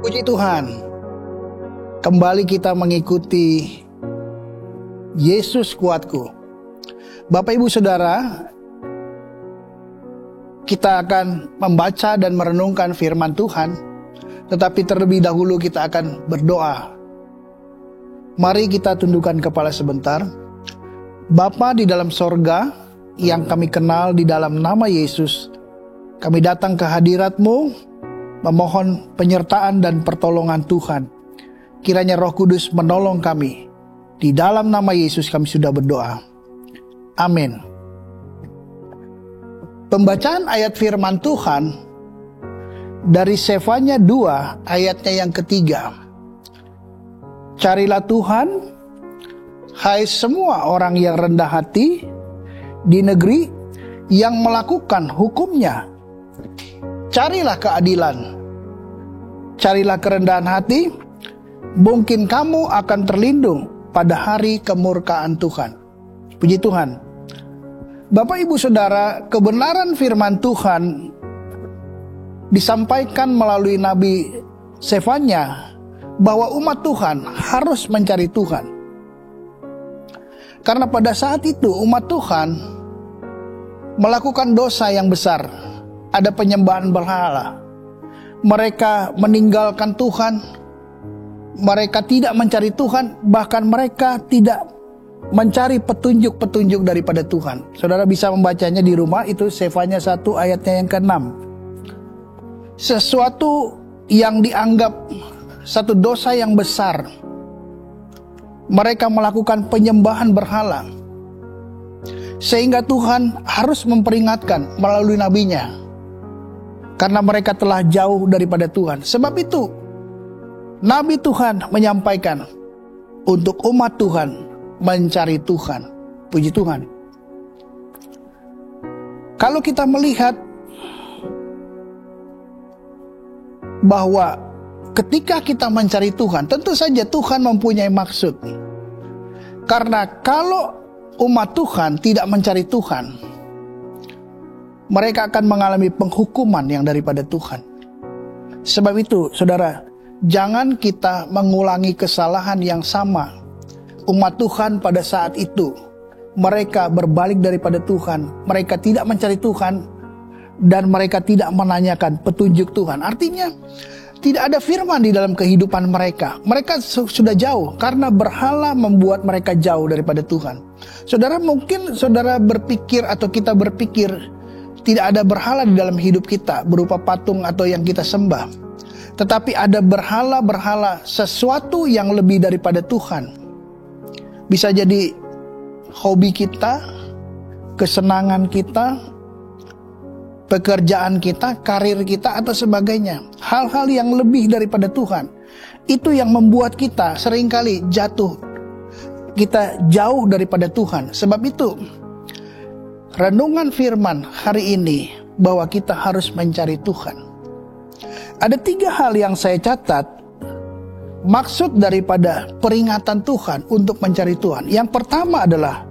Puji Tuhan, kembali kita mengikuti Yesus Kuatku. Bapak Ibu Saudara, kita akan membaca dan merenungkan firman Tuhan, tetapi terlebih dahulu kita akan berdoa. Mari kita tundukkan kepala sebentar. Bapa di dalam sorga, yang kami kenal di dalam nama Yesus, kami datang ke hadirat-Mu, memohon penyertaan dan pertolongan Tuhan. Kiranya Roh Kudus menolong kami. Di dalam nama Yesus kami sudah berdoa. Amin. Pembacaan ayat firman Tuhan dari Sefanya 2 ayatnya yang ketiga. Carilah Tuhan, hai semua orang yang rendah hati di negeri yang melakukan hukum-Nya. Carilah keadilan, carilah kerendahan hati, mungkin kamu akan terlindung pada hari kemurkaan Tuhan. Puji Tuhan. Bapak Ibu Saudara, kebenaran firman Tuhan disampaikan melalui Nabi Sefanya bahwa umat Tuhan harus mencari Tuhan. Karena pada saat itu umat Tuhan melakukan dosa yang besar. Ada penyembahan berhala. Mereka meninggalkan Tuhan. Mereka tidak mencari Tuhan. Bahkan mereka tidak mencari petunjuk-petunjuk daripada Tuhan. Saudara bisa membacanya di rumah. Itu Sefanya 1 ayatnya yang ke-6. Sesuatu yang dianggap satu dosa yang besar. Mereka melakukan penyembahan berhala. Sehingga Tuhan harus memperingatkan melalui nabinya. Karena mereka telah jauh daripada Tuhan. Sebab itu, Nabi Tuhan menyampaikan untuk umat Tuhan mencari Tuhan. Puji Tuhan. Kalau kita melihat bahwa ketika kita mencari Tuhan, tentu saja Tuhan mempunyai maksud. Karena kalau umat Tuhan tidak mencari Tuhan, mereka akan mengalami penghukuman yang daripada Tuhan. Sebab itu, saudara, jangan kita mengulangi kesalahan yang sama. Umat Tuhan pada saat itu, mereka berbalik daripada Tuhan. Mereka tidak mencari Tuhan, dan mereka tidak menanyakan petunjuk Tuhan. Artinya, tidak ada firman di dalam kehidupan mereka. Mereka sudah jauh, karena berhala membuat mereka jauh daripada Tuhan. Saudara, mungkin saudara berpikir atau kita berpikir, tidak ada berhala di dalam hidup kita berupa patung atau yang kita sembah. Tetapi ada berhala-berhala, sesuatu yang lebih daripada Tuhan. Bisa jadi hobi kita, kesenangan kita, pekerjaan kita, karir kita, atau sebagainya. Hal-hal yang lebih daripada Tuhan. Itu yang membuat kita seringkali jatuh. Kita jauh daripada Tuhan. Sebab itu, renungan firman hari ini bahwa kita harus mencari Tuhan. Ada 3 hal yang saya catat maksud daripada peringatan Tuhan untuk mencari Tuhan. Yang pertama adalah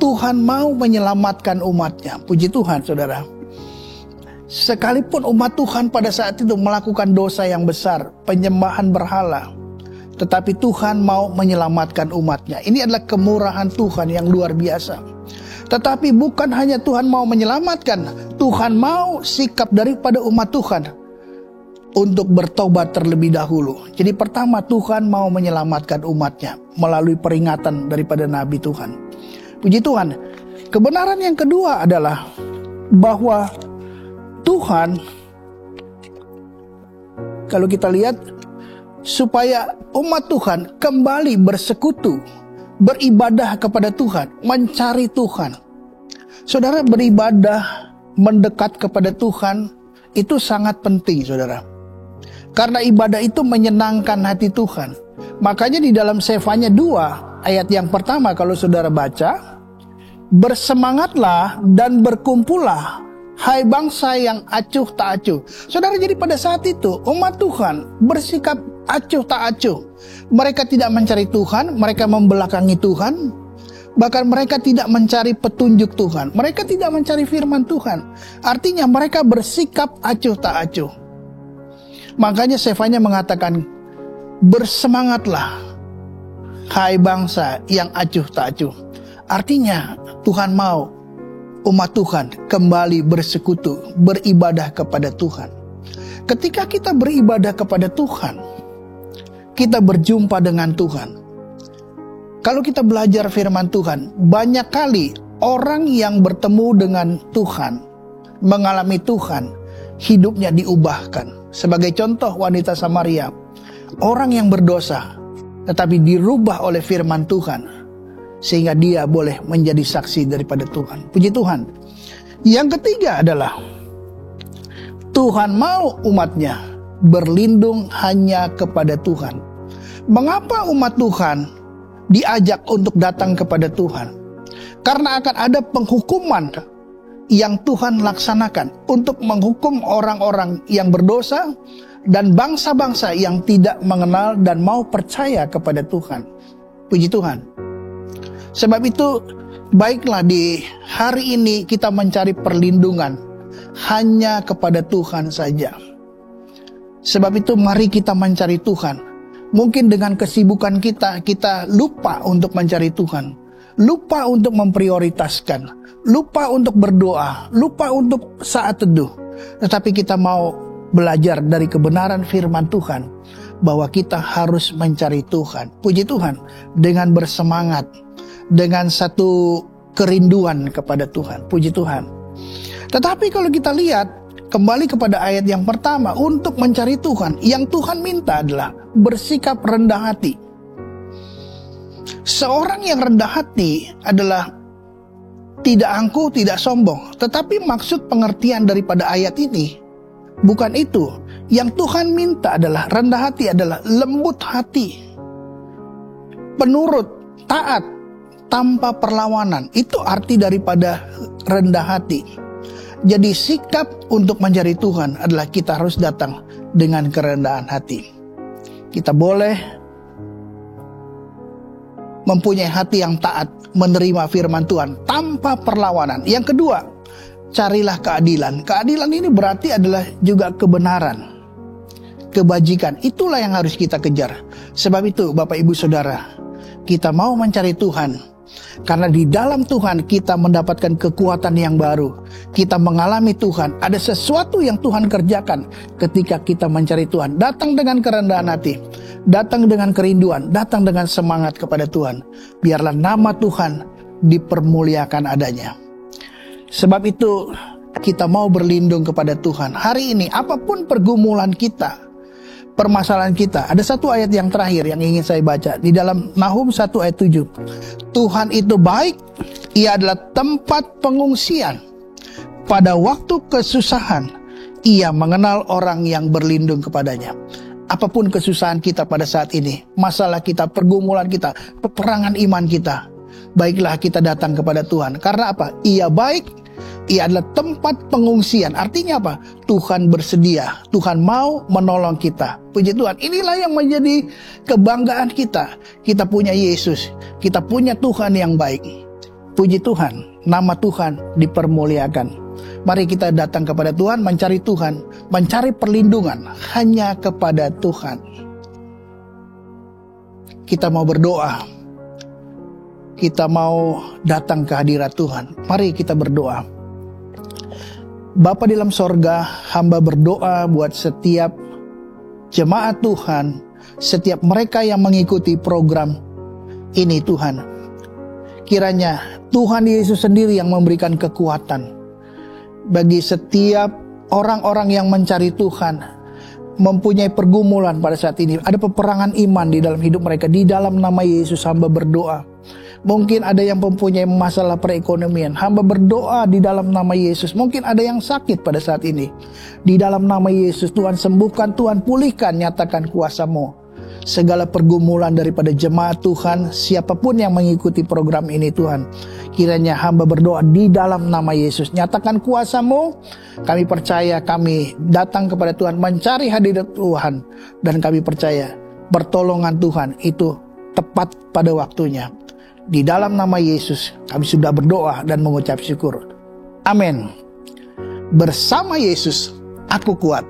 Tuhan mau menyelamatkan umatnya. Puji Tuhan, saudara. Sekalipun umat Tuhan pada saat itu melakukan dosa yang besar, penyembahan berhala, tetapi Tuhan mau menyelamatkan umatnya. Ini adalah kemurahan Tuhan yang luar biasa. Tetapi bukan hanya Tuhan mau menyelamatkan, Tuhan mau sikap daripada umat Tuhan untuk bertobat terlebih dahulu. Jadi pertama, Tuhan mau menyelamatkan umatnya melalui peringatan daripada Nabi Tuhan. Puji Tuhan. Kebenaran yang kedua adalah bahwa Tuhan, kalau kita lihat, supaya umat Tuhan kembali bersekutu, beribadah kepada Tuhan, mencari Tuhan. Saudara, beribadah, mendekat kepada Tuhan, itu sangat penting, saudara. Karena ibadah itu menyenangkan hati Tuhan. Makanya di dalam Sefanya 2, ayat yang pertama kalau saudara baca, bersemangatlah dan berkumpullah, hai bangsa yang acuh tak acuh. Saudara, jadi pada saat itu, umat Tuhan bersikap acuh tak acuh. Mereka tidak mencari Tuhan, mereka membelakangi Tuhan. Bahkan mereka tidak mencari petunjuk Tuhan. Mereka tidak mencari firman Tuhan. Artinya mereka bersikap acuh tak acuh. Makanya Sefanya mengatakan, bersemangatlah hai bangsa yang acuh tak acuh. Artinya Tuhan mau umat Tuhan kembali bersekutu, beribadah kepada Tuhan. Ketika kita beribadah kepada Tuhan, kita berjumpa dengan Tuhan. Kalau kita belajar firman Tuhan, banyak kali orang yang bertemu dengan Tuhan, mengalami Tuhan, hidupnya diubahkan. Sebagai contoh wanita Samaria, orang yang berdosa, tetapi dirubah oleh firman Tuhan, sehingga dia boleh menjadi saksi daripada Tuhan. Puji Tuhan. Yang ketiga adalah, Tuhan mau umatnya berlindung hanya kepada Tuhan. Mengapa umat Tuhan diajak untuk datang kepada Tuhan? Karena akan ada penghukuman yang Tuhan laksanakan untuk menghukum orang-orang yang berdosa dan bangsa-bangsa yang tidak mengenal dan mau percaya kepada Tuhan. Puji Tuhan. Sebab itu, baiklah di hari ini kita mencari perlindungan hanya kepada Tuhan saja. Sebab itu mari kita mencari Tuhan. Mungkin dengan kesibukan kita lupa untuk mencari Tuhan. Lupa untuk memprioritaskan. Lupa untuk berdoa. Lupa untuk saat teduh. Tetapi kita mau belajar dari kebenaran firman Tuhan, bahwa kita harus mencari Tuhan. Puji Tuhan. Dengan bersemangat, dengan satu kerinduan kepada Tuhan. Puji Tuhan. Tetapi kalau kita lihat kembali kepada ayat yang pertama, untuk mencari Tuhan, yang Tuhan minta adalah bersikap rendah hati. Seorang yang rendah hati adalah tidak angkuh, tidak sombong. Tetapi maksud pengertian daripada ayat ini bukan itu. Yang Tuhan minta adalah rendah hati, adalah lembut hati, penurut, taat, tanpa perlawanan. Itu arti daripada rendah hati. Jadi sikap untuk mencari Tuhan adalah kita harus datang dengan kerendahan hati. Kita boleh mempunyai hati yang taat, menerima firman Tuhan tanpa perlawanan. Yang kedua, carilah keadilan. Keadilan ini berarti adalah juga kebenaran, kebajikan. Itulah yang harus kita kejar. Sebab itu Bapak Ibu Saudara, kita mau mencari Tuhan, karena di dalam Tuhan kita mendapatkan kekuatan yang baru. Kita mengalami Tuhan. Ada sesuatu yang Tuhan kerjakan ketika kita mencari Tuhan. Datang dengan kerendahan hati, datang dengan kerinduan, datang dengan semangat kepada Tuhan. Biarlah nama Tuhan dipermuliakan adanya. Sebab itu kita mau berlindung kepada Tuhan. Hari ini apapun pergumulan kita, permasalahan kita, ada satu ayat yang terakhir yang ingin saya baca di dalam Nahum 1 ayat 7. Tuhan itu baik, Ia adalah tempat pengungsian. Pada waktu kesusahan, Ia mengenal orang yang berlindung kepadanya. Apapun kesusahan kita pada saat ini, masalah kita, pergumulan kita, peperangan iman kita, baiklah kita datang kepada Tuhan. Karena apa? Ia baik, Ia adalah tempat pengungsian. Artinya apa? Tuhan bersedia, Tuhan mau menolong kita. Puji Tuhan. Inilah yang menjadi kebanggaan kita. Kita punya Yesus, kita punya Tuhan yang baik. Puji Tuhan, nama Tuhan dipermuliakan. Mari kita datang kepada Tuhan, mencari Tuhan, mencari perlindungan hanya kepada Tuhan. Kita mau berdoa, kita mau datang ke hadirat Tuhan. Mari kita berdoa. Bapa di dalam sorga, hamba berdoa buat setiap jemaat Tuhan, setiap mereka yang mengikuti program ini Tuhan. Kiranya Tuhan Yesus sendiri yang memberikan kekuatan bagi setiap orang-orang yang mencari Tuhan, mempunyai pergumulan pada saat ini. Ada peperangan iman di dalam hidup mereka. Di dalam nama Yesus hamba berdoa. Mungkin ada yang mempunyai masalah perekonomian. Hamba berdoa di dalam nama Yesus. Mungkin ada yang sakit pada saat ini. Di dalam nama Yesus Tuhan sembuhkan, Tuhan pulihkan, nyatakan kuasa-Mu. Segala pergumulan daripada jemaat Tuhan, siapapun yang mengikuti program ini Tuhan, kiranya hamba berdoa di dalam nama Yesus. Nyatakan kuasa-Mu. Kami percaya, kami datang kepada Tuhan, mencari hadirat Tuhan. Dan kami percaya pertolongan Tuhan itu tepat pada waktunya. Di dalam nama Yesus kami sudah berdoa dan mengucap syukur. Amin. Bersama Yesus aku kuat.